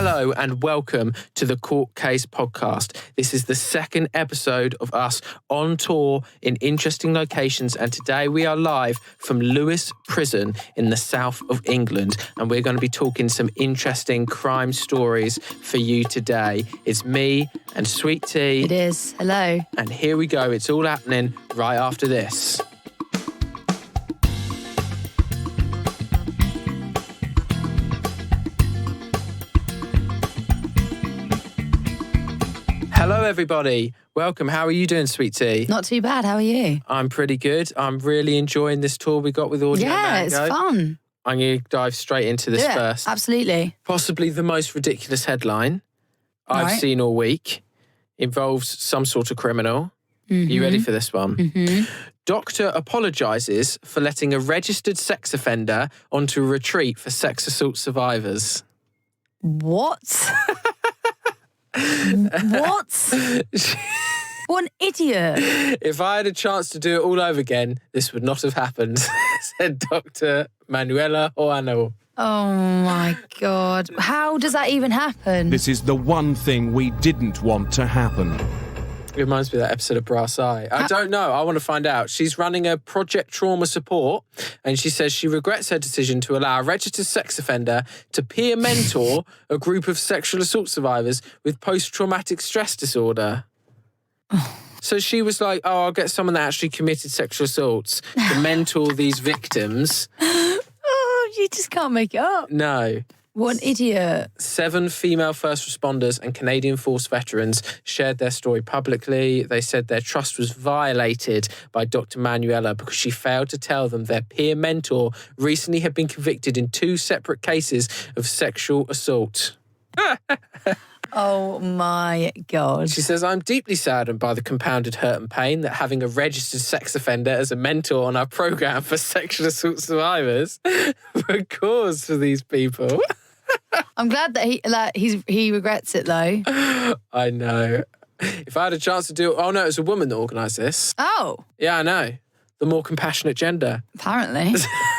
Hello and welcome to the Court Case Podcast. This is the second episode of us on tour in interesting locations, and today we are live from Lewes Prison in the south of England, and we're going to be talking some interesting crime stories for you today. It's me and Sweet Tea. It is. Hello. And here we go. It's all happening right after this. Hello, everybody. Welcome. How are you doing, Sweet Tea? Not too bad. How are you? I'm pretty good. I'm really enjoying this tour we got with Audio Yeah, Mango. it's fun. I'm going to dive straight into this first. Absolutely. Possibly the most ridiculous headline I've Right. seen all week. Involves some sort of criminal. You ready for this one? Mm-hmm. Doctor apologises for letting a registered sex offender onto a retreat for sex assault survivors. What? What? What an idiot. If I had a chance to do it all over again, this would not have happened, said Dr. Manuela Oano. Oh my God. How does that even happen? This is the one thing we didn't want to happen. It reminds me of that episode of Brass Eye. I don't know. I want to find out. She's running a Project Trauma Support, and she says she regrets her decision to allow a registered sex offender to peer mentor a group of sexual assault survivors with post-traumatic stress disorder. So she was like, I'll get someone that actually committed sexual assaults to mentor these victims. Oh, you just can't make it up. No. What an idiot. 7 female first responders and Canadian Force veterans shared their story publicly. They said their trust was violated by Dr. Manuela because she failed to tell them their peer mentor recently had been convicted in 2 separate cases of sexual assault. Oh my God. She says, I'm deeply saddened by the compounded hurt and pain that having a registered sex offender as a mentor on our programme for sexual assault survivors would cause for these people. I'm glad that he regrets it though. I know. If I had a chance to do it, oh no, it was a woman that organised this. Oh, Yeah, I know. The more compassionate gender. apparently.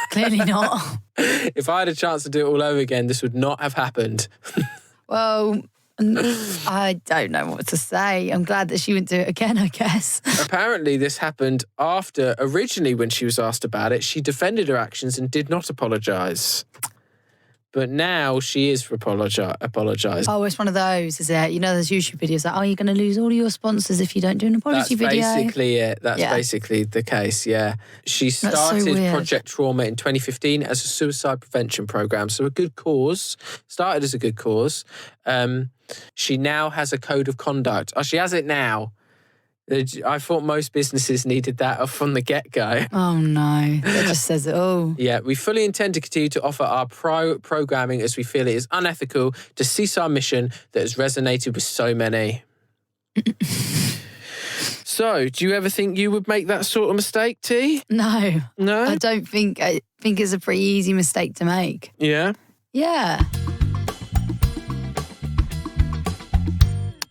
Clearly not. If I had a chance to do it all over again, this would not have happened. Well, I don't know what to say. I'm glad that she wouldn't do it again, I guess. Apparently, this happened after, originally when she was asked about it, she defended her actions and did not apologise. But now she is apologised. Oh, it's one of those, is it? You know, there's YouTube videos like, you're going to lose all your sponsors if you don't do an apology video. That's basically it. That's Yeah. basically the case, yeah. She so started weird. Project Trauma in 2015 as a suicide prevention programme. So a good cause. Started as a good cause. She now has a code of conduct. Oh, she has it now. I thought most businesses needed that from the get-go. Oh, no. That just says it all. Yeah, we fully intend to continue to offer our programming as we feel it is unethical to cease our mission that has resonated with so many. So, do you ever think you would make that sort of mistake, T? No. No? I don't think. I think it's a pretty easy mistake to make. Yeah? Yeah.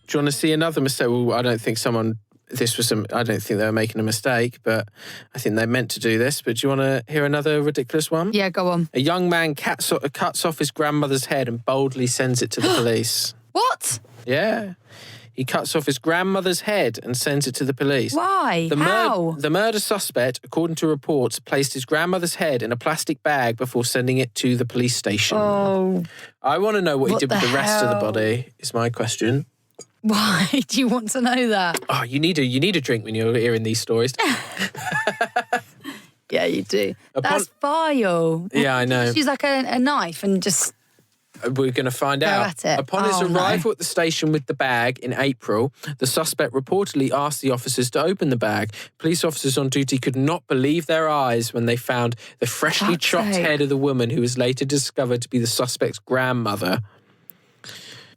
Do you want to see another mistake? Well, I don't think I don't think they were making a mistake, but I think they meant to do this. But do you want to hear another ridiculous one? Yeah, go on. A young man cuts off his grandmother's head and boldly sends it to the police. What? Yeah. He cuts off his grandmother's head and sends it to the police. Why? How? The murder suspect, according to reports, placed his grandmother's head in a plastic bag before sending it to the police station. Oh. I want to know what he did with the the rest of the hell? body, is my question. Why do you want to know that? Oh, you need a drink when you're hearing these stories. Yeah, you do. That's vile. Yeah, I know. She's like a knife and just... We're going to find out. at it. Upon his Oh, no. arrival at the station with the bag in April, the suspect reportedly asked the officers to open the bag. Police officers on duty could not believe their eyes when they found the freshly Fuck's chopped sake. head of the woman who was later discovered to be the suspect's grandmother.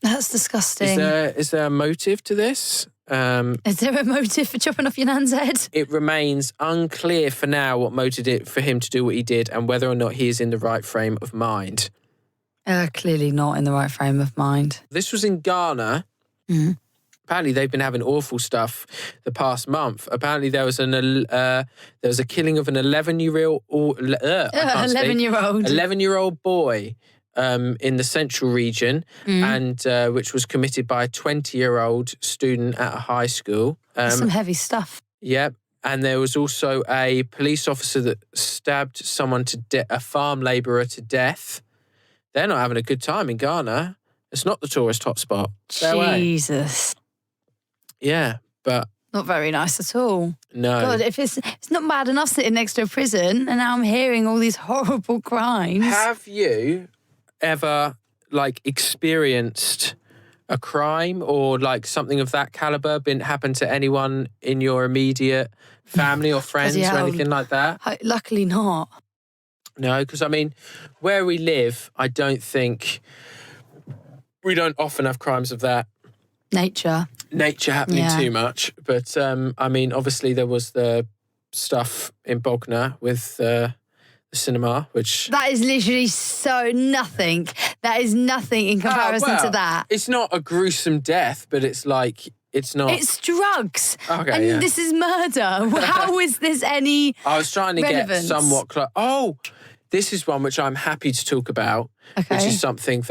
That's disgusting. Is there a motive to this? Is there a motive for chopping off your nan's head? It remains unclear for now what motivated it for him to do what he did and whether or not he is in the right frame of mind. Clearly not in the right frame of mind. This was in Ghana. Mm. Apparently, they've been having awful stuff the past month. Apparently, there was a killing of an 11-year-old 11-year-old. 11-year-old boy in the central region, and which was committed by a 20-year-old student at a high school. Some heavy stuff. Yep. And there was also a police officer that stabbed someone a farm labourer to death. They're not having a good time in Ghana. It's not the tourist hotspot. Jesus. Yeah, but... Not very nice at all. No. God, if it's not bad enough sitting next to a prison, and now I'm hearing all these horrible crimes. Have you ever, experienced a crime or, something of that calibre happened to anyone in your immediate family or friends or anything like that? Luckily not. No, because, where we live, I don't think... We don't often have crimes of that nature happening too much. But, obviously there was the stuff in Bognor with the cinema, which... That is literally so nothing. That is nothing in comparison to that. It's not a gruesome death, but it's it's not... It's drugs. Okay, and this is murder. How is this any I was trying to relevance? get somewhat close. Oh, this is one which I'm happy to talk about, okay. which is something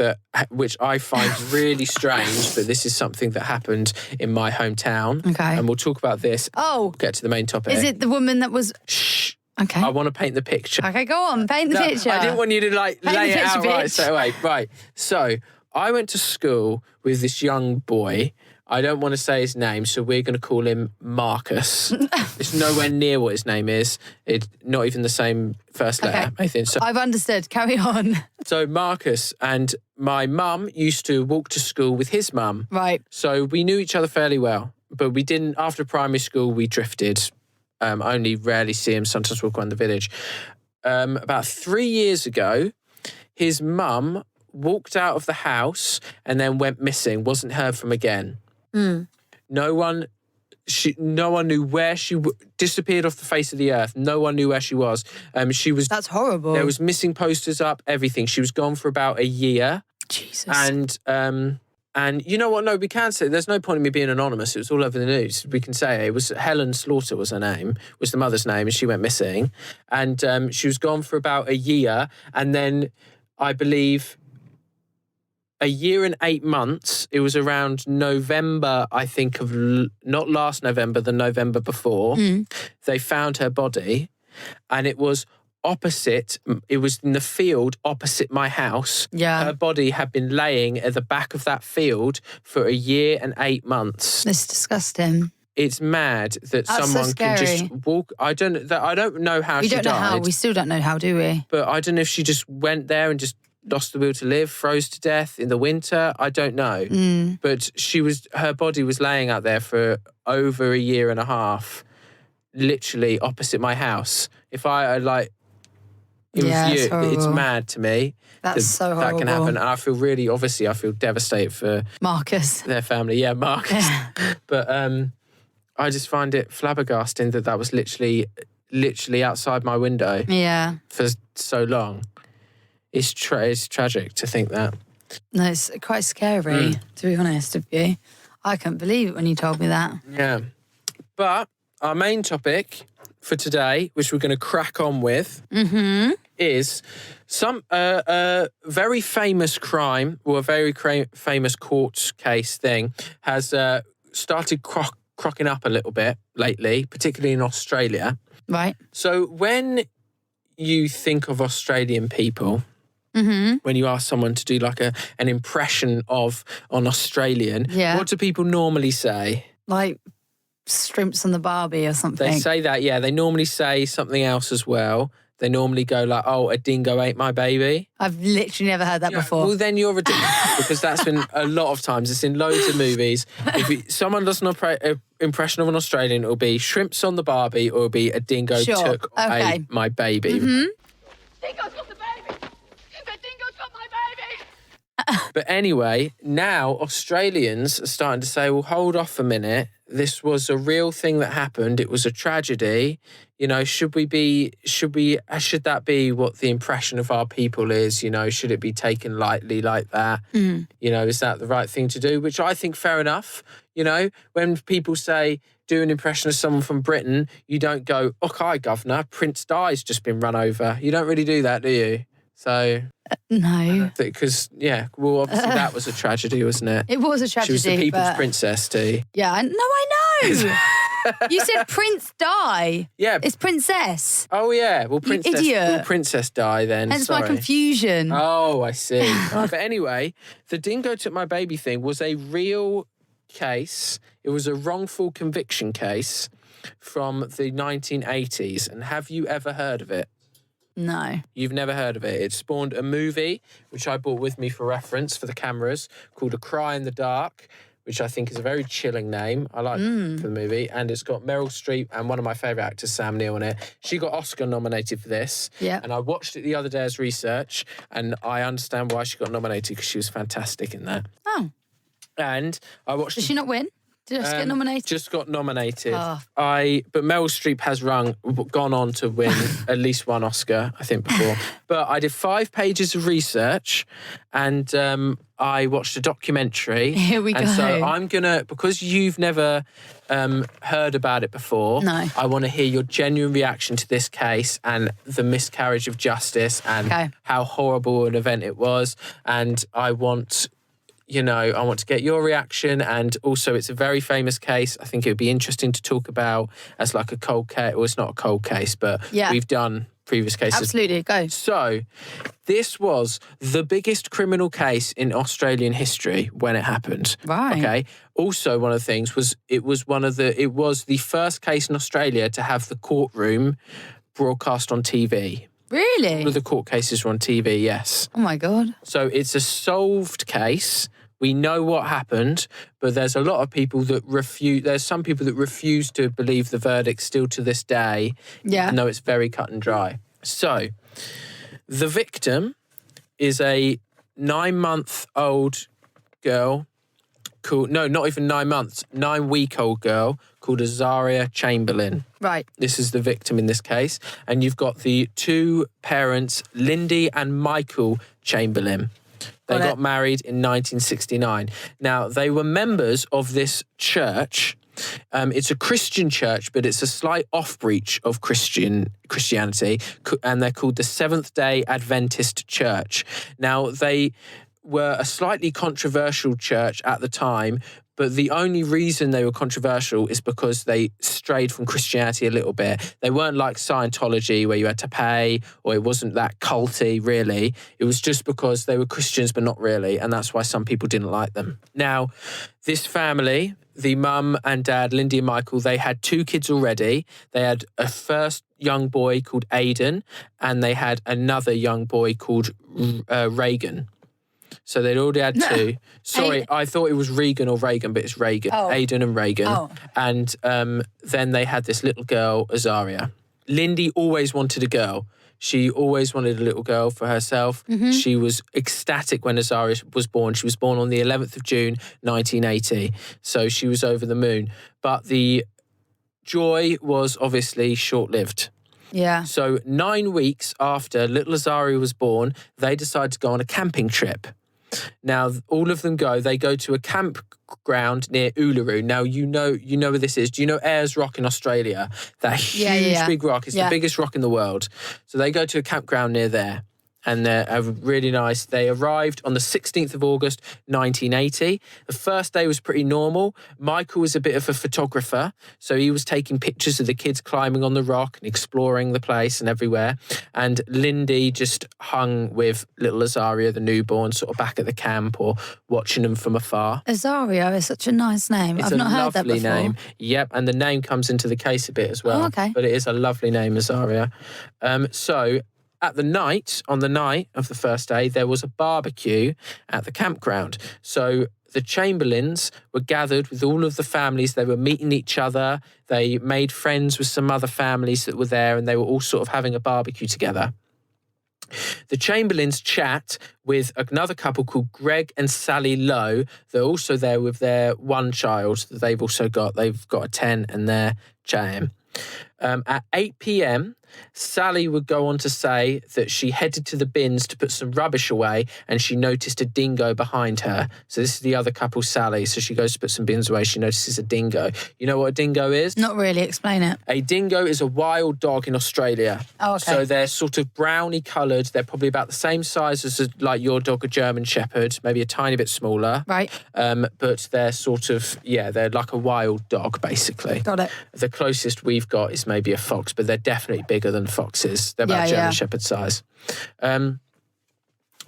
which I find really strange, but this is something that happened in my hometown. Okay. And we'll talk about this. Oh. We'll get to the main topic. Is it the woman that was... Shh. Okay. I want to paint the picture. Okay, go on. Paint the picture. I didn't want you to lay it out bitch. right straight away. Right. So I went to school with this young boy. I don't want to say his name, so we're going to call him Marcus. It's nowhere near what his name is. It's not even the same first letter, I think. So, I've understood. Carry on. So Marcus and my mum used to walk to school with his mum. Right. So we knew each other fairly well, but we didn't, after primary school, we drifted. Only rarely see him, sometimes walk around the village. About 3 years ago, his mum walked out of the house and then went missing, wasn't heard from again. No one knew where she disappeared off the face of the earth. No one knew where she was. That's horrible. There was missing posters up, everything. She was gone for about a year. Jesus. And you know what? No, we can say there's no point in me being anonymous. It was all over the news. We can say it was Helen Slaughter was her name, was the mother's name, and she went missing. And she was gone for about a year, and then I believe a year and 8 months. It was around November, I think, of not last November, the November before. They found her body, and it was opposite. It was in the field opposite my house. Yeah. Her body had been laying at the back of that field for a year and 8 months. It's disgusting. It's mad that That's someone so can scary. just walk. I don't know how We she don't know died. how. We still don't know how, do we? But I don't know if she just went there and just lost the will to live, froze to death in the winter. I don't know. But her body was laying out there for over a year and a half, literally opposite my house. If I it's mad to me. That's so horrible. That can happen. And I feel I feel devastated for Marcus. their family. Yeah, Marcus. But I just find it flabbergasting that was literally outside my window. Yeah. For so long. It's tragic to think that. No, it's quite scary, to be honest with you. I couldn't believe it when you told me that. Yeah. But our main topic for today, which we're going to crack on with, is some very famous crime or a very famous court case thing has started crocking up a little bit lately, particularly in Australia. Right. So when you think of Australian people, when you ask someone to do an impression of an Australian, what do people normally say? Like shrimps on the barbie or something. They say that, yeah. They normally say something else as well. They normally go like, "Oh, a dingo ate my baby." I've literally never heard that before. Well, then you're a dingo because that's been a lot of times. It's in loads of movies. If someone does an impression of an Australian, it'll be shrimps on the barbie, or it'll be a dingo took my baby. Dingo's got the baby. The dingo's got my baby. But anyway, now Australians are starting to say, "Well, hold off a minute. This was a real thing that happened. It was a tragedy. You know, should that be what the impression of our people is? You know, should it be taken lightly like that? You know, is that the right thing to do?" Which I think fair enough. You know, when people say, do an impression of someone from Britain, you don't go, "Okay, governor, Prince Di's just been run over." You don't really do that, do you? So, No. because, well, obviously that was a tragedy, wasn't it? It was a tragedy. She was the people's but... princess, T. Yeah, I know. You said Prince Di. Yeah. It's Princess. Oh, yeah. Well, Princess, idiot. Will Princess Di then? Hence Sorry. my confusion. Oh, I see. But anyway, the dingo took my baby thing was a real case. It was a wrongful conviction case from the 1980s. And have you ever heard of it? No. You've never heard of it. It spawned a movie, which I brought with me for reference for the cameras, called A Cry in the Dark, which I think is a very chilling name. I like for the movie. And it's got Meryl Streep and one of my favourite actors, Sam Neill, in it. She got Oscar nominated for this. Yeah. And I watched it the other day as research, and I understand why she got nominated, because she was fantastic in that. Oh. And I watched... Did she not win? Did she get nominated? Just got nominated. Oh. But Meryl Streep has gone on to win at least one Oscar, I think, before. But I did 5 pages of research, and I watched a documentary. Here we and go. So I'm gonna, because you've never heard about it before. No. I want to hear your genuine reaction to this case and the miscarriage of justice and how horrible an event it was. And I want to get your reaction, and also it's a very famous case. I think it would be interesting to talk about as like a cold case. Well, it's not a cold case, but we've done previous cases. Absolutely, go. So, this was the biggest criminal case in Australian history when it happened. Right. Okay. Also, one of the things was it was the first case in Australia to have the courtroom broadcast on TV. Really? All of the court cases were on TV, yes. Oh my God. So it's a solved case. We know what happened, but there's a lot of people that refuse. There's some people that refuse to believe the verdict still to this day. Yeah. Even though it's very cut and dry. So the victim is a 9-month-old girl called, no, not even 9 months, 9-week-old girl called Azaria Chamberlain. Right. This is the victim in this case. And you've got the 2 parents, Lindy and Michael Chamberlain. They got married in 1969. Now, they were members of this church. It's a Christian church, but it's a slight off-breach of Christianity, and they're called the Seventh-day Adventist Church. Now, they were a slightly controversial church at the time, but the only reason they were controversial is because they strayed from Christianity a little bit. They weren't like Scientology where you had to pay, or it wasn't that culty, really. It was just because they were Christians, but not really, and that's why some people didn't like them. Now, this family, the mum and dad, Lindy and Michael, they had 2 kids already. They had a first young boy called Aidan, and they had another young boy called Reagan. So they'd already had 2. Sorry, I thought it was Regan or Reagan, but it's Reagan. Oh. Aidan and Reagan. Oh. And then they had this little girl, Azaria. Lindy always wanted a girl. She always wanted a little girl for herself. Mm-hmm. She was ecstatic when Azaria was born. She was born on the 11th of June, 1980. So she was over the moon. But the joy was obviously short-lived. Yeah. So 9 weeks after little Azaria was born, they decided to go on a camping trip. Now, all of them they go to a campground near Uluru. Now, you know where this is. Do you know Ayers Rock in Australia? That huge big rock. It's the biggest rock in the world. So they go to a campground near there. And they're really nice. They arrived on the 16th of August, 1980. The first day was pretty normal. Michael was a bit of a photographer, so he was taking pictures of the kids climbing on the rock and exploring the place and everywhere. And Lindy just hung with little Azaria, the newborn, sort of back at the camp or watching them from afar. Azaria is such a nice name. I've not heard that before. It's a lovely name. Yep, and the name comes into the case a bit as well. Oh, okay. But it is a lovely name, Azaria. On the night of the first day, there was a barbecue at the campground. So the Chamberlains were gathered with all of the families. They were meeting each other. They made friends with some other families that were there, and they were all sort of having a barbecue together. The Chamberlains chat with another couple called Greg and Sally Lowe. They're also there with their one child that they've also got. They've got a 10 and they're chatting. At 8 p.m, Sally would go on to say that she headed to the bins to put some rubbish away and she noticed a dingo behind her. So this is the other couple, Sally. So she goes to put some bins away. She notices a dingo. You know what a dingo is? Not really. Explain it. A dingo is a wild dog in Australia. Oh, okay. So they're sort of browny coloured. They're probably about the same size as like your dog, a German Shepherd, maybe a tiny bit smaller. Right. But they're sort of, they're like a wild dog, basically. Got it. The closest we've got is maybe a fox, but they're definitely bigger than foxes. They're about German Shepherd size.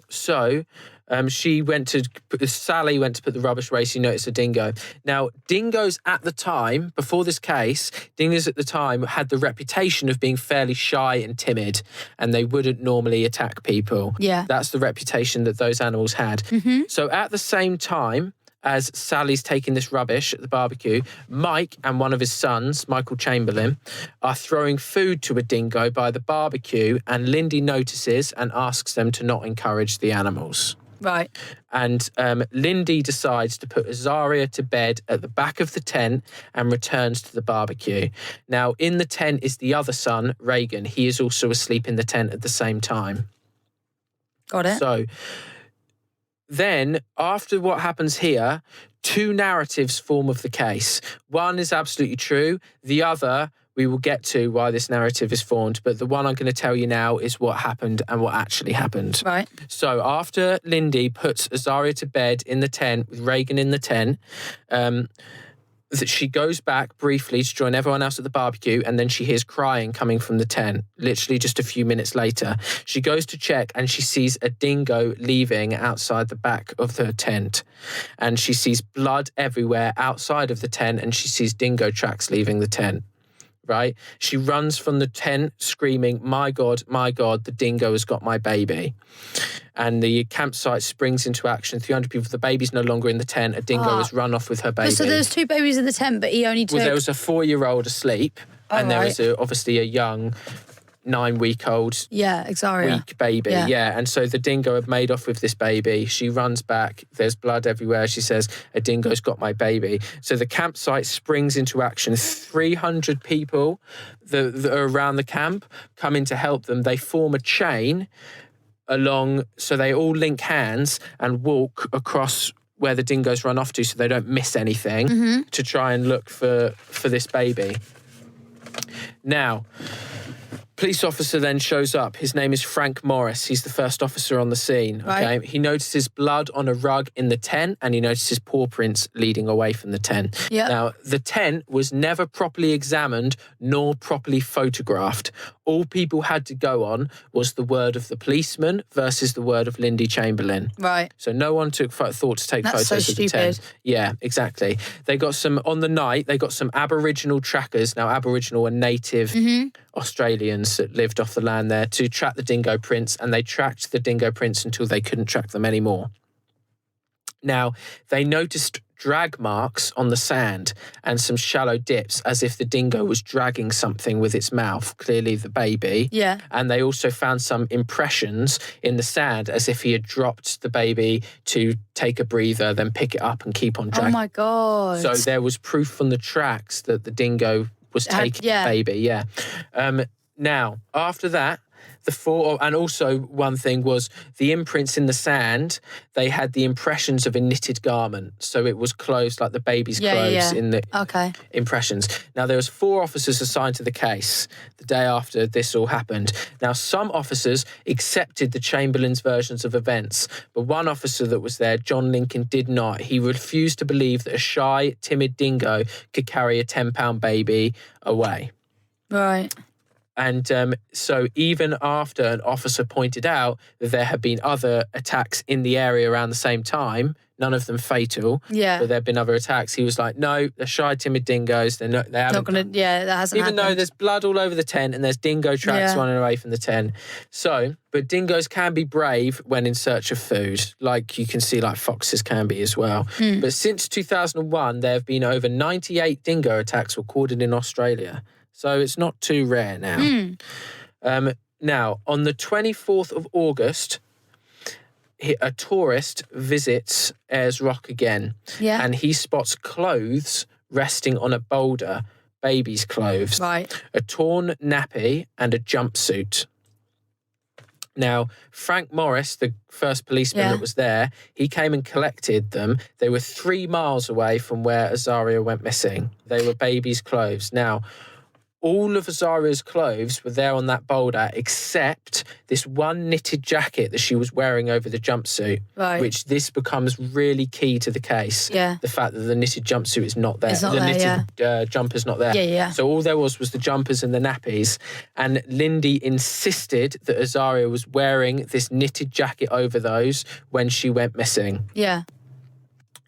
Sally went to put the rubbish away. She noticed a dingo. Now, dingoes at the time, before this case, dingoes at the time had the reputation of being fairly shy and timid, and they wouldn't normally attack people. Yeah. That's the reputation that those animals had. Mm-hmm. So at the same time as Sally's taking this rubbish at the barbecue, Mike and one of his sons, Michael Chamberlain, are throwing food to a dingo by the barbecue, and Lindy notices and asks them to not encourage the animals. Right. And Lindy decides to put Azaria to bed at the back of the tent and returns to the barbecue. Now, in the tent is the other son, Reagan. He is also asleep in the tent at the same time. Got it. So then, after what happens here, two narratives form of the case. One is absolutely true. The other, we will get to why this narrative is formed. But the one I'm going to tell you now is what happened and what actually happened. Right. So after Lindy puts Azaria to bed in the tent with Reagan in the tent, that she goes back briefly to join everyone else at the barbecue, and then she hears crying coming from the tent, literally just a few minutes later. She goes to check and she sees a dingo leaving outside the back of the tent. And she sees blood everywhere outside of the tent, and she sees dingo tracks leaving the tent. Right? She runs from the tent screaming, my God, the dingo has got my baby. And the campsite springs into action. 300 people, the baby's no longer in the tent. A dingo has run off with her baby. So there was two babies in the tent, but he only took... Well, there was a 4-year-old asleep, and there was obviously a young 9-week-old Azaria. weak baby. Yeah. And so the dingo had made off with this baby. She runs back. There's blood everywhere. She says, a dingo's got my baby. So the campsite springs into action. 300 people that are around the camp come in to help them. They form a chain along, so they all link hands and walk across where the dingoes run off to so they don't miss anything to try and look for this baby. Now, police officer then shows up. His name is Frank Morris. He's the first officer on the scene. Okay, He notices blood on a rug in the tent, and he notices paw prints leading away from the tent. Yep. Now, the tent was never properly examined nor properly photographed. All people had to go on was the word of the policeman versus the word of Lindy Chamberlain. Right. So no one took thought to take That's photos so of the tent. stupid. Yeah, exactly. They got some on the night. They got some Aboriginal trackers. Now, Aboriginal are native Australians that lived off the land there to track the dingo prints, and they tracked the dingo prints until they couldn't track them anymore. Now, they noticed drag marks on the sand and some shallow dips as if the dingo was dragging something with its mouth, clearly the baby. Yeah. And they also found some impressions in the sand as if he had dropped the baby to take a breather, then pick it up and keep on dragging. Oh my God. So there was proof from the tracks that the dingo was taking the baby. Now, after that, and also one thing was the imprints in the sand, they had the impressions of a knitted garment. So it was clothes, like the baby's clothes in the impressions. Now, there was 4 officers assigned to the case the day after this all happened. Now, some officers accepted the Chamberlain's versions of events, but one officer that was there, John Lincoln, did not. He refused to believe that a shy, timid dingo could carry a 10-pound baby away. Right. And so even after an officer pointed out that there had been other attacks in the area around the same time, none of them fatal, but there had been other attacks, he was like, no, they're shy, timid dingoes. They haven't. Not gonna, that hasn't even happened. though there's blood all over the tent and there's dingo tracks running away from the tent. So, but dingoes can be brave when in search of food, like you can see, like foxes can be as well. But since 2001, there have been over 98 dingo attacks recorded in Australia. So it's not too rare now. Now, on the 24th of August, a tourist visits Ayers Rock again. Yeah. And he spots clothes resting on a boulder baby's clothes, Right. a torn nappy, and a jumpsuit. Now, Frank Morris, the first policeman that was there, he came and collected them. They were 3 miles away from where Azaria went missing. They were baby's clothes. Now, all of Azaria's clothes were there on that boulder except this one knitted jacket that she was wearing over the jumpsuit, which this becomes really key to the case. Yeah. The fact that the knitted jumpsuit is not there. It's not the there, knitted jumper's not there. Yeah. So all there was the jumpers and the nappies. And Lindy insisted that Azaria was wearing this knitted jacket over those when she went missing. Yeah.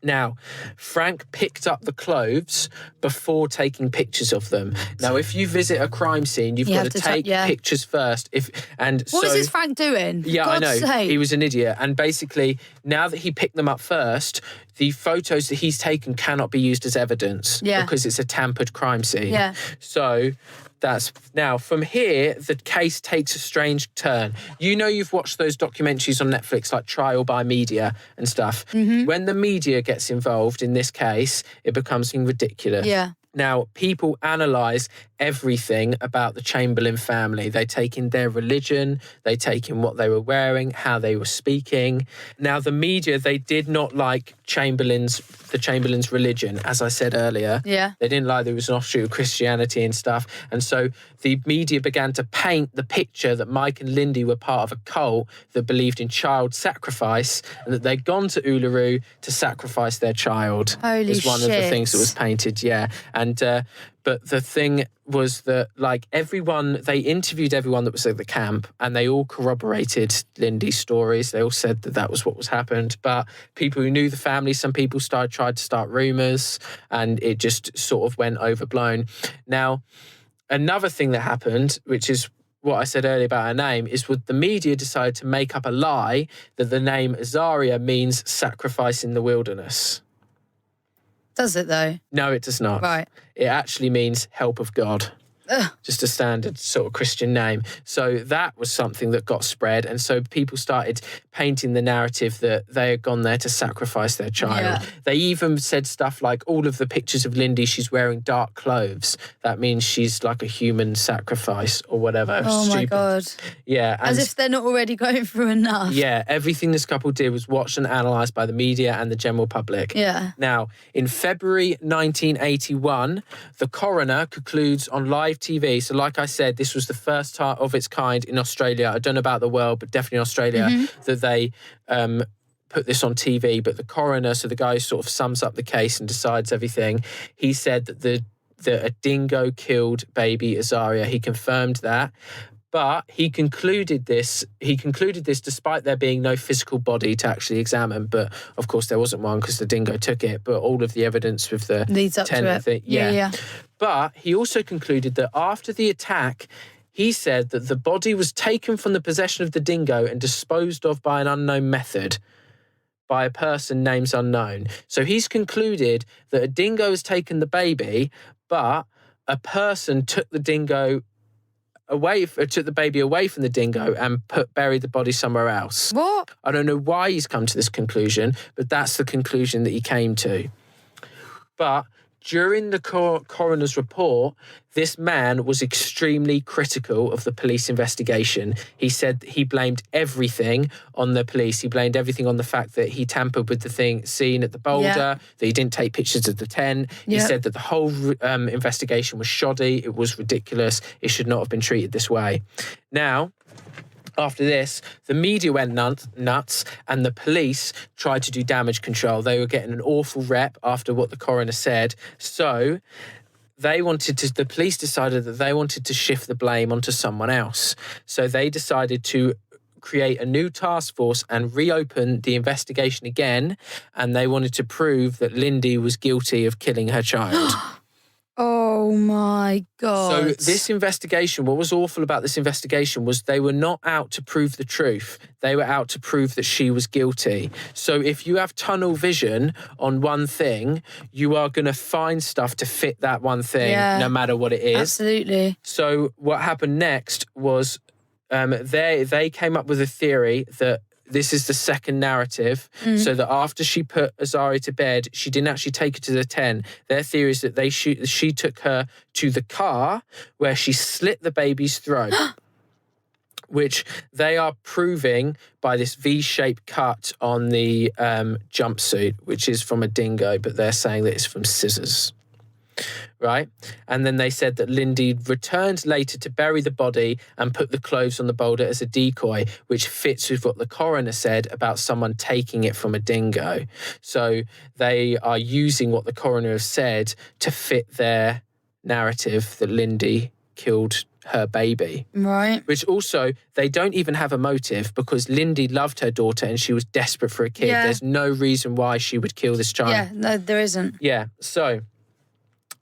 Now, Frank picked up the clothes before taking pictures of them. Now, if you visit a crime scene, you've got to take pictures first. What was this Frank doing? Yeah, God's I know. sake. He was an idiot. And basically, now that he picked them up first, the photos that he's taken cannot be used as evidence because it's a tampered crime scene. Yeah. So that's now from here, the case takes a strange turn. You know, you've watched those documentaries on Netflix like Trial by Media and stuff. Mm-hmm. When the media gets involved in this case, it becomes ridiculous. Yeah. Now, people analyse everything about the Chamberlain family. They take in their religion, they take in what they were wearing, how they were speaking. Now, the media, they did not like the Chamberlain's religion, as I said earlier. Yeah. They didn't like there was an offshoot of Christianity and stuff. And so the media began to paint the picture that Mike and Lindy were part of a cult that believed in child sacrifice and that they'd gone to Uluru to sacrifice their child. Holy is one of the shit. things that was painted, And but the thing was that, like, they interviewed everyone that was at the camp and they all corroborated Lindy's stories. They all said that was what was happened. But people who knew the family, some people tried to start rumours and it just sort of went overblown. Now, another thing that happened, which is what I said earlier about her name, is what the media decided to make up a lie that the name Azaria means sacrifice in the wilderness. Does it though? No, it does not. Right. It actually means help of God. Just a standard sort of Christian name. So that was something that got spread. And so people started painting the narrative that they had gone there to sacrifice their child. Yeah. They even said stuff like all of the pictures of Lindy, she's wearing dark clothes. That means she's like a human sacrifice or whatever. Oh Stupid. my God. Yeah. As if they're not already going through enough. Yeah. Everything this couple did was watched and analysed by the media and the general public. Yeah. Now, in February 1981, the coroner concludes on live TV. So like I said, this was the first time of its kind in Australia. I don't know about the world, but definitely in Australia, that they put this on TV. But the coroner, so the guy who sort of sums up the case and decides everything, he said that a dingo killed baby Azaria. He confirmed that. But he concluded this despite there being no physical body to actually examine. But of course there wasn't one because the dingo took it. But all of the evidence with the leads up to it. thing, Yeah. But he also concluded that after the attack, he said that the body was taken from the possession of the dingo and disposed of by an unknown method, by a person names unknown. So he's concluded that a dingo has taken the baby, but a person took the baby away from the dingo and buried the body somewhere else. What? I don't know why he's come to this conclusion, but that's the conclusion that he came to. But during the coroner's report, this man was extremely critical of the police investigation. He said he blamed everything on the police. He blamed everything on the fact that he tampered with the thing seen at the boulder, that he didn't take pictures of the tent. He said that the whole investigation was shoddy. It was ridiculous. It should not have been treated this way. Now, after this, the media went nuts and the police tried to do damage control. They were getting an awful rep after what the coroner said. So the police decided that they wanted to shift the blame onto someone else. So they decided to create a new task force and reopen the investigation again. And they wanted to prove that Lindy was guilty of killing her child. Oh my God. So this investigation, what was awful about this investigation was they were not out to prove the truth. They were out to prove that she was guilty. So if you have tunnel vision on one thing, you are going to find stuff to fit that one thing, no matter what it is. Absolutely. So what happened next was they came up with a theory that this is the second narrative. So that after she put Azaria to bed, she didn't actually take her to the tent. Their theory is that she took her to the car where she slit the baby's throat. Which they are proving by this V-shaped cut on the jumpsuit, which is from a dingo, but they're saying that it's from scissors, right? And then they said that Lindy returned later to bury the body and put the clothes on the boulder as a decoy, which fits with what the coroner said about someone taking it from a dingo. So they are using what the coroner has said to fit their narrative that Lindy killed her baby. Right. Which also, they don't even have a motive because Lindy loved her daughter and she was desperate for a kid. Yeah. There's no reason why she would kill this child. Yeah, no, there isn't. Yeah, so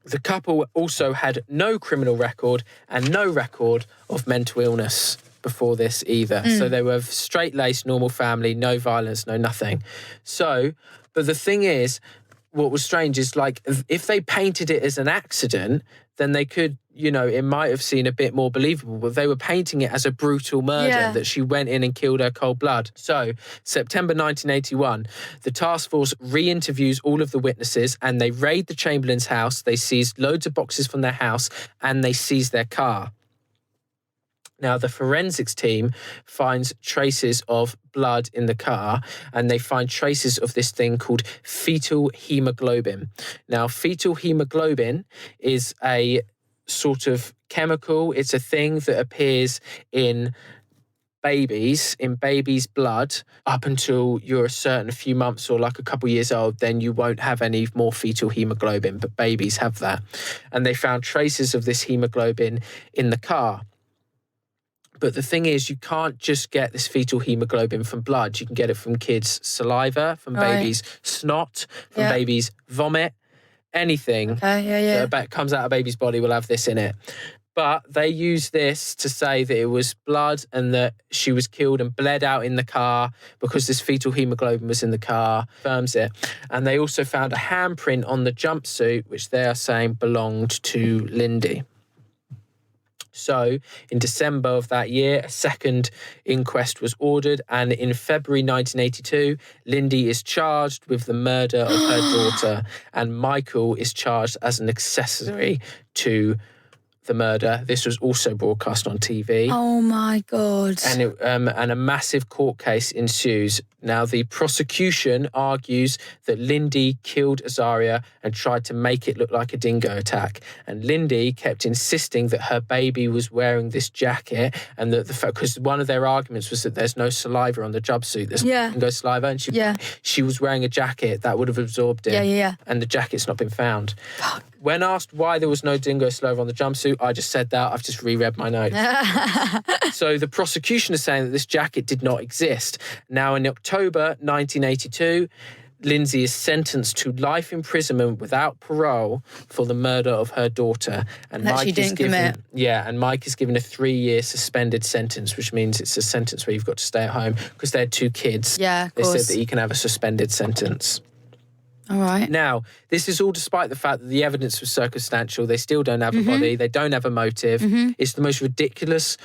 the couple also had no criminal record and no record of mental illness before this either. So they were straight-laced, normal family, no violence, no nothing. So, but the thing is, what was strange is like, if they painted it as an accident, then they could, it might have seemed a bit more believable, but they were painting it as a brutal murder that she went in and killed her cold blood. So, September 1981, the task force re-interviews all of the witnesses and they raid the Chamberlain's house. They seized loads of boxes from their house and they seized their car. Now, the forensics team finds traces of blood in the car and they find traces of this thing called fetal hemoglobin. Now, fetal hemoglobin is a sort of chemical. It's a thing that appears in babies' blood up until you're a certain few months or like a couple years old. Then you won't have any more fetal hemoglobin, but babies have that. And they found traces of this hemoglobin in the car. But the thing is, you can't just get this fetal hemoglobin from blood. You can get it from kids' saliva, from babies' snot, from babies' vomit, anything that comes out of a baby's body will have this in it. But they use this to say that it was blood and that she was killed and bled out in the car because this fetal hemoglobin was in the car, confirms it. And they also found a handprint on the jumpsuit, which they are saying belonged to Lindy. So, in December of that year, a second inquest was ordered, and in February 1982, Lindy is charged with the murder of her daughter, and Michael is charged as an accessory to the murder. This was also broadcast on TV. Oh my God. And a massive court case ensues. Now, the prosecution argues that Lindy killed Azaria and tried to make it look like a dingo attack. And Lindy kept insisting that her baby was wearing this jacket, and that because one of their arguments was that there's no saliva on the jumpsuit. There's dingo saliva, and she was wearing a jacket that would have absorbed it. And the jacket's not been found. Fuck. When asked why there was no dingo saliva on the jumpsuit, I just said that. I've just reread my notes. So the prosecution is saying that this jacket did not exist. Now, in October 1982, Lindsay is sentenced to life imprisonment without parole for the murder of her daughter. And that she didn't commit. And Mike is given a 3-year suspended sentence, which means it's a sentence where you've got to stay at home because they had 2 kids. Yeah, of They course. said that he can have a suspended sentence. All right. Now, this is all despite the fact that the evidence was circumstantial. They still don't have a body. They don't have a motive. It's the most ridiculous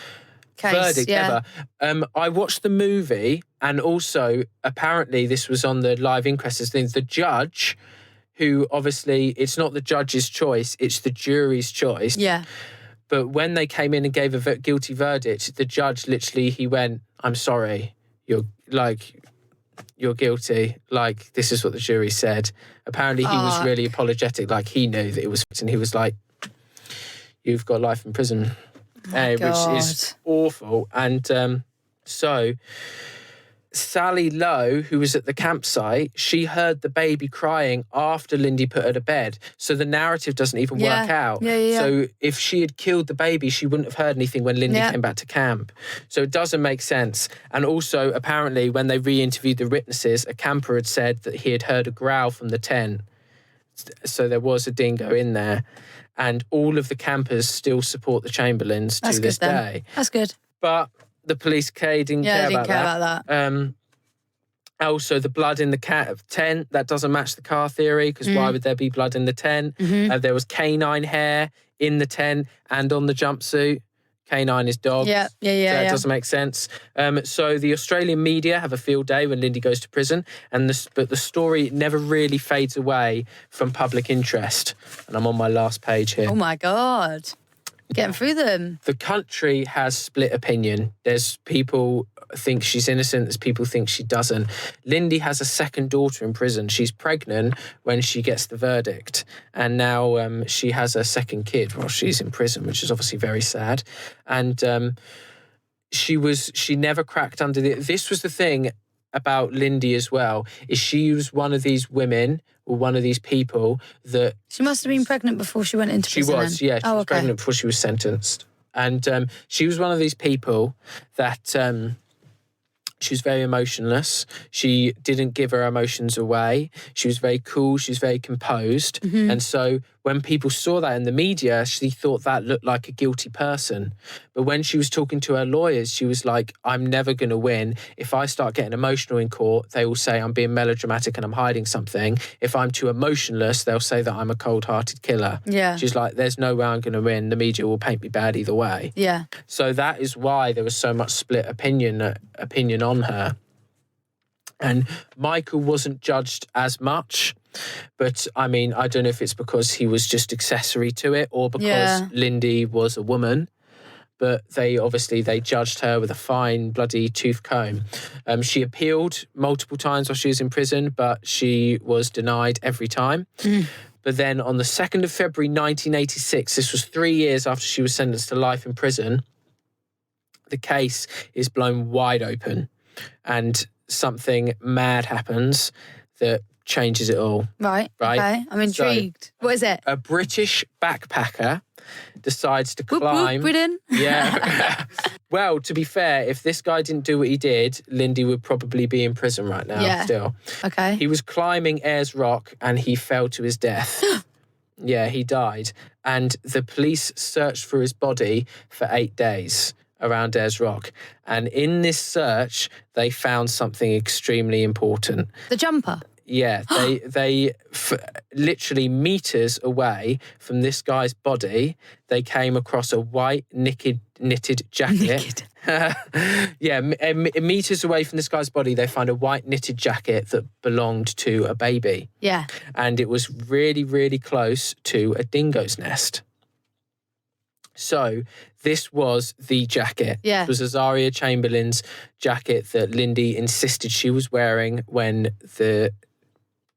verdict ever. I watched the movie, and also apparently this was on the live inquest thing. The judge, who obviously it's not the judge's choice, it's the jury's choice. Yeah. But when they came in and gave a guilty verdict, the judge literally, he went, "I'm sorry, you're guilty. Like, this is what the jury said." Apparently he was really apologetic. Like, he knew that it was, and he was like, "You've got life in prison." Which is awful. And so Sally Lowe, who was at the campsite, she heard the baby crying after Lindy put her to bed. So the narrative doesn't even work out. So if she had killed the baby, she wouldn't have heard anything when Lindy came back to camp. So it doesn't make sense. And also, apparently, when they re-interviewed the witnesses, a camper had said that he had heard a growl from the tent. So there was a dingo in there. And all of the campers still support the Chamberlains to this day. That's good. But the police didn't care about that. Also, the blood in the tent, that doesn't match the car theory, because why would there be blood in the tent? There was canine hair in the tent and on the jumpsuit. Canine is dog. Yeah. So that doesn't make sense. So the Australian media have a field day when Lindy goes to prison, but the story never really fades away from public interest. And I'm on my last page here. Oh my God. Getting through them. The country has split opinion. There's people think she's innocent. There's people think she doesn't. Lindy has a second daughter in prison. She's pregnant when she gets the verdict. And now she has a second kid while she's in prison, which is obviously very sad. And she never cracked under this was the thing about Lindy as well, is she was one of these women or one of these people that... She must have been pregnant before she went into prison. She was, yeah. She was pregnant before she was sentenced. And she was one of these people that... she was very emotionless. She didn't give her emotions away. She was very cool. She was very composed. Mm-hmm. And so when people saw that in the media, she thought that looked like a guilty person. But when she was talking to her lawyers, she was like, I'm never going to win. If I start getting emotional in court, they will say I'm being melodramatic and I'm hiding something. If I'm too emotionless, they'll say that I'm a cold-hearted killer. Yeah. She's like, there's no way I'm going to win. The media will paint me bad either way. Yeah. So that is why there was so much split opinion on her. And Michael wasn't judged as much. But, I mean, I don't know if it's because he was just accessory to it or because Lindy was a woman. But they judged her with a fine, bloody tooth comb. She appealed multiple times while she was in prison, but she was denied every time. But then on the 2nd of February 1986, this was 3 years after she was sentenced to life in prison, the case is blown wide open. And something mad happens that changes it all. Right. Okay. I'm intrigued. So, what is it? A British backpacker decides to climb. Brighton. Yeah. Well, to be fair, if this guy didn't do what he did, Lindy would probably be in prison right now still. Okay. He was climbing Ayers Rock and he fell to his death. Yeah, he died. And the police searched for his body for 8 days around Ayers Rock. And in this search, they found something extremely important. The jumper? Yeah, they literally meters away from this guy's body, they came across a white knitted jacket. Meters away from this guy's body, they found a white knitted jacket that belonged to a baby. Yeah. And it was really, really close to a dingo's nest. So this was the jacket. Yeah. It was Azaria Chamberlain's jacket that Lindy insisted she was wearing when the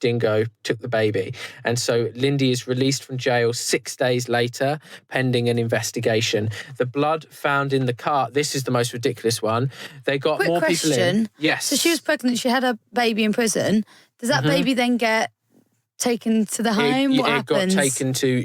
dingo took the baby. And so Lindy is released from jail 6 days later, pending an investigation. The blood found in the car, this is the most ridiculous one. They got Quick more question. people in. Yes. So she was pregnant, she had a baby in prison. Does that baby then get taken to the home? What happens?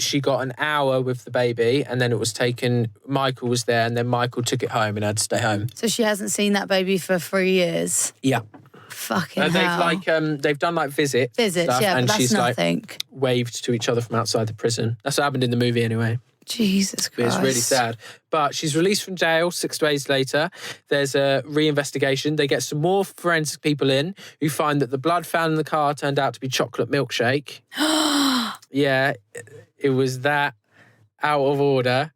She got an hour with the baby and then it was taken, Michael was there and then Michael took it home and had to stay home. So she hasn't seen that baby for 3 years? Yeah. Fucking hell. They've done visits, stuff, yeah, and but that's she's nothing. Waved to each other from outside the prison. That's what happened in the movie anyway. Jesus Christ. It's really sad. But she's released from jail 6 days later. There's a re-investigation. They get some more forensic people in who find that the blood found in the car turned out to be chocolate milkshake. Yeah, it was that out of order.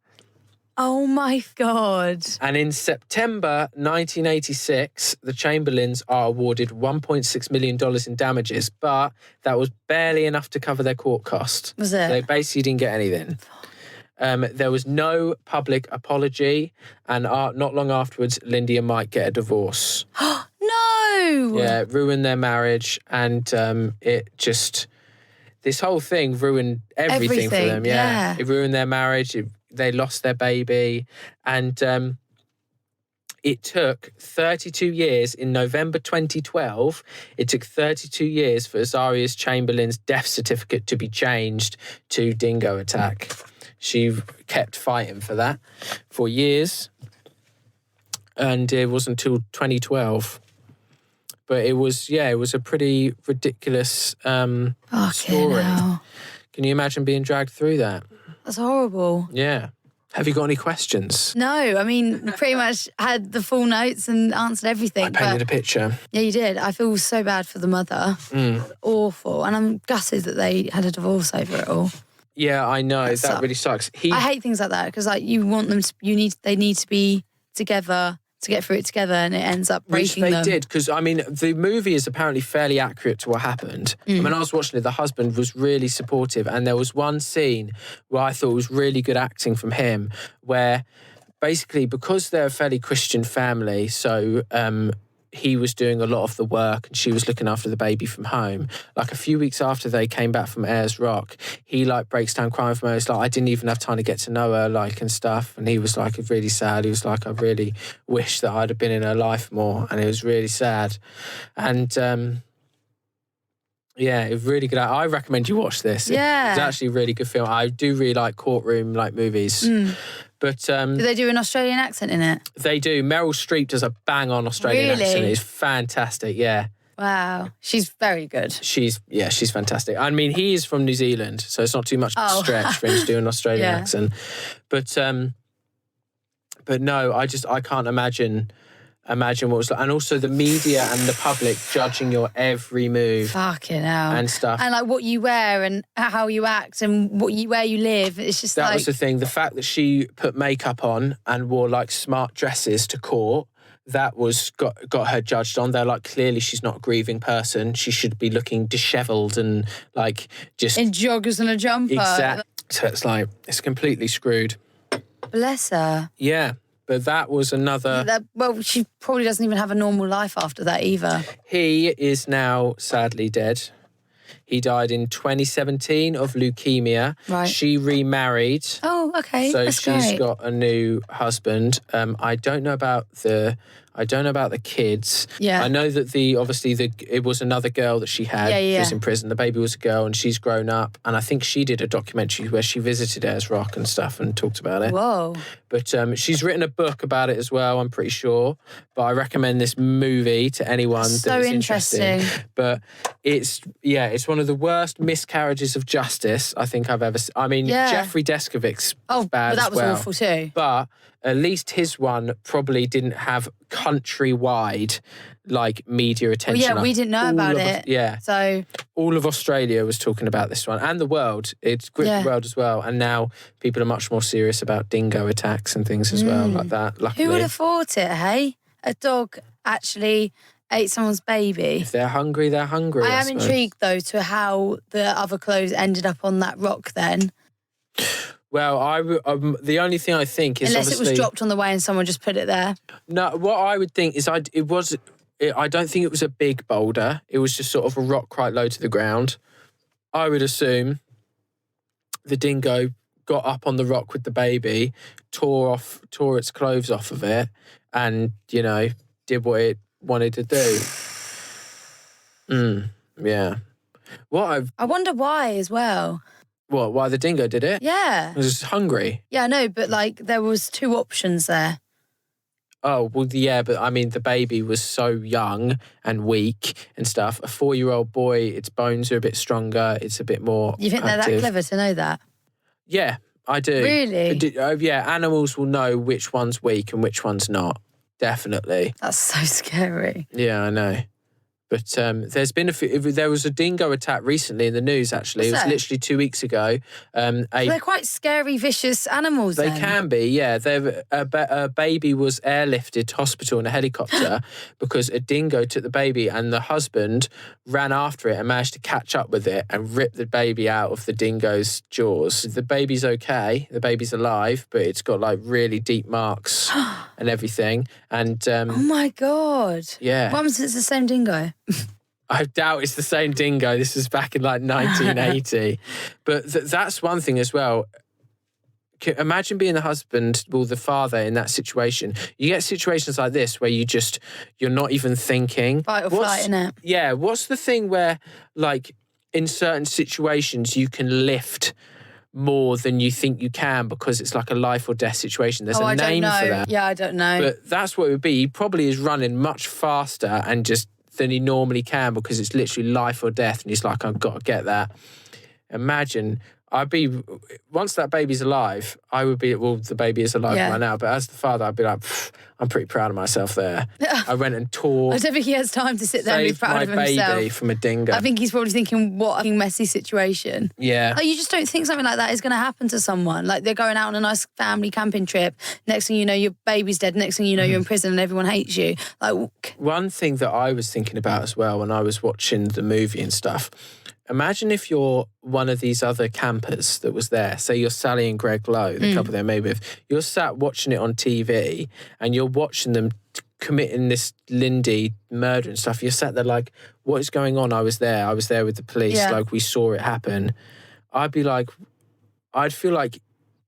Oh my God. And in September 1986, the Chamberlains are awarded $1.6 million in damages, but that was barely enough to cover their court costs. Was it? They basically didn't get anything. There was no public apology, and not long afterwards, Lindy and Mike get a divorce. No! Yeah, it ruined their marriage, and this whole thing ruined everything for them. Yeah. It ruined their marriage. They lost their baby, and it took 32 years. In November 2012, it took 32 years for Azaria Chamberlain's death certificate to be changed to dingo attack. She kept fighting for that for years, and it wasn't until 2012. But it was a pretty ridiculous story. Hell. Can you imagine being dragged through that? That's horrible. Yeah. Have you got any questions? No, I mean, pretty much had the full notes and answered everything. I painted a picture. Yeah, you did. I feel so bad for the mother. Awful. And I'm gutted that they had a divorce over it all. Yeah, I know. That sucks. really sucks. I hate things like that because like you want them to, they need to be together to get through it together, and it ends up breaking them. Which they did, because I mean the movie is apparently fairly accurate to what happened. When I was watching it, the husband was really supportive, and there was one scene where I thought was really good acting from him, where basically because they're a fairly Christian family, so he was doing a lot of the work and she was looking after the baby from home. Like a few weeks after they came back from Ayers Rock, he like breaks down crying from her. It's like, I didn't even have time to get to know her, like, and stuff. And he was like really sad. He was like, I really wish that I'd have been in her life more. And it was really sad. And yeah, it was really good. I recommend you watch this. Yeah. It's actually a really good film. I do really like courtroom like movies. But do they do an Australian accent in it? They do. Meryl Streep does a bang-on Australian accent. It's fantastic, yeah. Wow. She's very good. She's fantastic. I mean, he is from New Zealand, so it's not too much of a stretch for him to do an Australian accent. But no, I can't imagine what it was like. And also the media and the public judging your every move. Fucking hell. And stuff. And like what you wear and how you act and where you live. It's just that was the thing. The fact that she put makeup on and wore like smart dresses to court, that was got her judged on. They're like, clearly she's not a grieving person. She should be looking dishevelled and like just in joggers and a jumper. Exactly. So it's like, it's completely screwed. Bless her. Yeah. But that was another... Well, she probably doesn't even have a normal life after that either. He is now sadly dead. He died in 2017 of leukemia. Right. She remarried. Oh, okay. So That's she's great. got a new husband. I don't know about the kids. Yeah. I know that it was another girl that she had. Yeah. She was in prison. The baby was a girl and she's grown up. And I think she did a documentary where she visited Ayers Rock and stuff and talked about it. Whoa. But she's written a book about it as well, I'm pretty sure. But I recommend this movie to anyone that is interesting. But it's one of the worst miscarriages of justice I think I've ever seen. I mean, Jeffrey Deskovich's bad but that was as well. awful too. But at least his one probably didn't have countrywide like media attention. Well, we didn't know about it. Yeah. So all of Australia was talking about this one, and the world. It's gripped the world as well. And now people are much more serious about dingo attacks and things as well, like that. Luckily. Who would have thought it, hey? A dog actually ate someone's baby. If they're hungry, they're hungry. I am intrigued though to how the other clothes ended up on that rock then. Well, the only thing I think is unless obviously... it was dropped on the way and someone just put it there. No, what I would think is I don't think it was a big boulder. It was just sort of a rock quite low to the ground. I would assume the dingo got up on the rock with the baby, tore its clothes off of it, and, did what it wanted to do. Yeah. I wonder why as well. What, why the dingo did it? Yeah. It was hungry. Yeah, I know, but like there was two options there. Oh, well, yeah, but I mean, the baby was so young and weak and stuff. A 4-year-old boy, its bones are a bit stronger. It's a bit more You think active. they're that clever to know that? Yeah, I do. Really? Yeah, animals will know which one's weak and which one's not. Definitely. That's so scary. Yeah, I know. But there's been there was a dingo attack recently in the news, actually. It was literally 2 weeks ago. So they're quite scary, vicious animals They then. can be, yeah. A baby was airlifted to hospital in a helicopter because a dingo took the baby and the husband ran after it and managed to catch up with it and rip the baby out of the dingo's jaws. The baby's okay. The baby's alive, but it's got like really deep marks and everything. And oh my God. Yeah. What happens if it's the same dingo? I doubt it's the same dingo. This was back in like 1980. But that's one thing as well. Imagine being the husband or the father in that situation. You get situations like this where you're not even thinking. Fight or flight, innit? Yeah. What's the thing where like in certain situations you can lift more than you think you can because it's like a life or death situation? There's a name for that. Yeah, I don't know. But that's what it would be. He probably is running much faster and just than he normally can because it's literally life or death. And he's like, I've got to get that. Imagine, once that baby's alive, I would be, well, the baby is alive right now, but as the father, I'd be like, I'm pretty proud of myself there. I went and taught. I don't think he has time to sit there and be proud of himself. Saved my baby from a dingo. I think he's probably thinking, what a messy situation. Yeah. Like, you just don't think something like that is going to happen to someone. Like, they're going out on a nice family camping trip. Next thing you know, your baby's dead. Next thing you know, you're in prison and everyone hates you. Like, one thing that I was thinking about as well when I was watching the movie and stuff, imagine if you're one of these other campers that was there. Say you're Sally and Greg Lowe, the couple they're made with. You're sat watching it on TV and you're watching them committing this Lindy murder and stuff. You're sat there like, what is going on? I was there with the police. Yeah. Like, we saw it happen. I'd feel like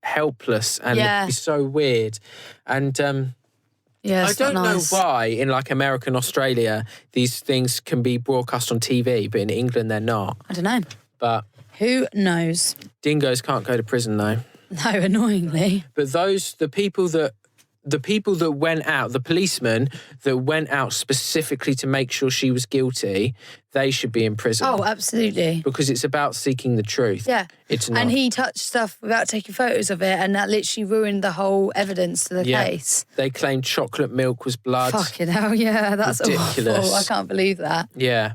helpless and it'd be so weird. And I don't know why in like America and Australia these things can be broadcast on TV, but in England they're not. I don't know. But who knows? Dingoes can't go to prison though. No, annoyingly. But the people that went out, the policemen that went out specifically to make sure she was guilty, they should be in prison. Oh, absolutely. Because it's about seeking the truth. Yeah. It's not. And he touched stuff without taking photos of it, and that literally ruined the whole evidence to the case. They claimed chocolate milk was blood. Fucking hell, yeah. That's ridiculous. awful. I can't believe that. Yeah.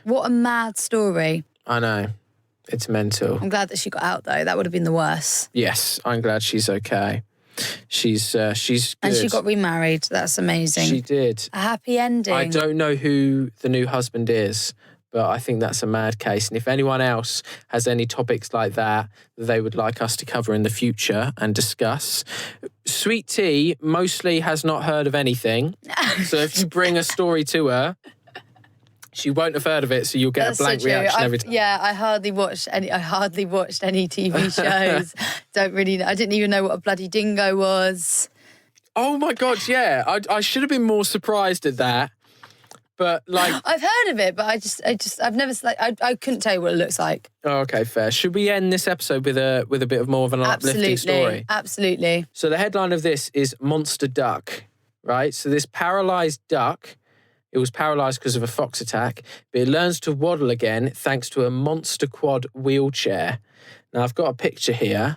What a mad story. I know. It's mental. I'm glad that she got out, though. That would have been the worst. Yes, I'm glad she's okay. She's good. And she got remarried. That's amazing. She did. A happy ending. I don't know who the new husband is, but I think that's a mad case. And if anyone else has any topics like that they would like us to cover in the future and discuss, Sweet Tea mostly has not heard of anything. So if you bring a story to her, she won't have heard of it, so you'll get a blank reaction every time. Yeah, I hardly watched any TV shows. Don't really know. I didn't even know what a bloody dingo was. Oh my God, yeah. I should have been more surprised at that. But like, I've heard of it, but I've never, I couldn't tell you what it looks like. Oh, okay, fair. Should we end this episode with a bit of more of an uplifting story? Absolutely. So the headline of this is Monster Duck, right? So this paralysed duck, it was paralysed because of a fox attack, but it learns to waddle again thanks to a monster quad wheelchair. Now, I've got a picture here.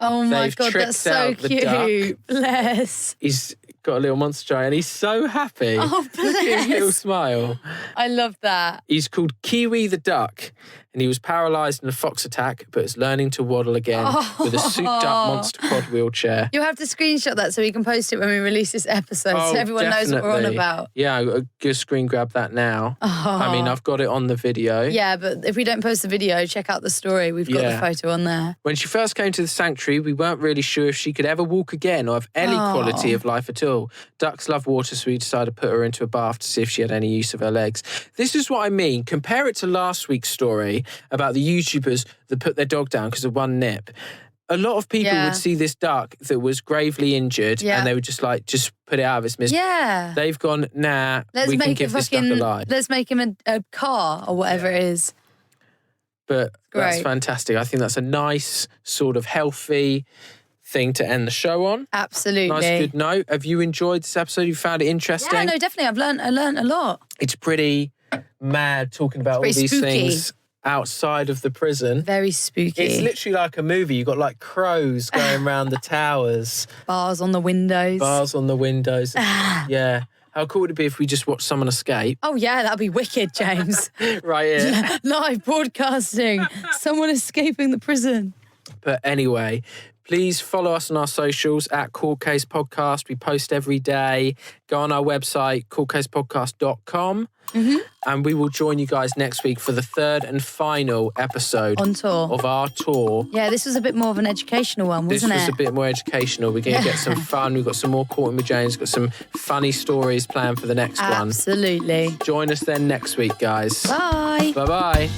Oh my God, that's so cute. Bless. He's got a little monster try and he's so happy. Oh, bless. Look at his little smile. I love that. He's called Kiwi the Duck and he was paralysed in a fox attack but is learning to waddle again with a souped-up monster quad wheelchair. You'll have to screenshot that so we can post it when we release this episode so everyone knows what we're on about. Yeah, I'll just screen grab that now. Oh. I mean, I've got it on the video. Yeah, but if we don't post the video, check out the story. We've got the photo on there. When she first came to the sanctuary, we weren't really sure if she could ever walk again or have any quality of life at all. Ducks love water, so we decided to put her into a bath to see if she had any use of her legs. This is what I mean. Compare it to last week's story about the YouTubers that put their dog down because of one nip. A lot of people would see this duck that was gravely injured and they would just put it out of its misery. Yeah. They've gone, nah, we can give this duck a life. Let's make him a car or whatever it is. But that's fantastic. I think that's a nice, sort of healthy thing to end the show on. Absolutely. Nice, good note. Have you enjoyed this episode? You found it interesting? Yeah, no, definitely. I learned a lot. It's pretty mad talking about all these things outside of the prison. Very spooky. It's literally like a movie. You've got like crows going around the towers. Bars on the windows. Yeah. How cool would it be if we just watched someone escape? Oh, yeah, that'd be wicked, James. Right here. Live broadcasting. Someone escaping the prison. But anyway, please follow us on our socials at Court Case Podcast. We post every day. Go on our website, courtcasepodcast.com. And we will join you guys next week for the third and final episode on tour of our tour. Yeah, this was a bit more of an educational one, wasn't it? This was a bit more educational. We're going to get some fun. We've got some more Courting with James. We've got some funny stories planned for the next one. Absolutely. Join us then next week, guys. Bye. Bye-bye.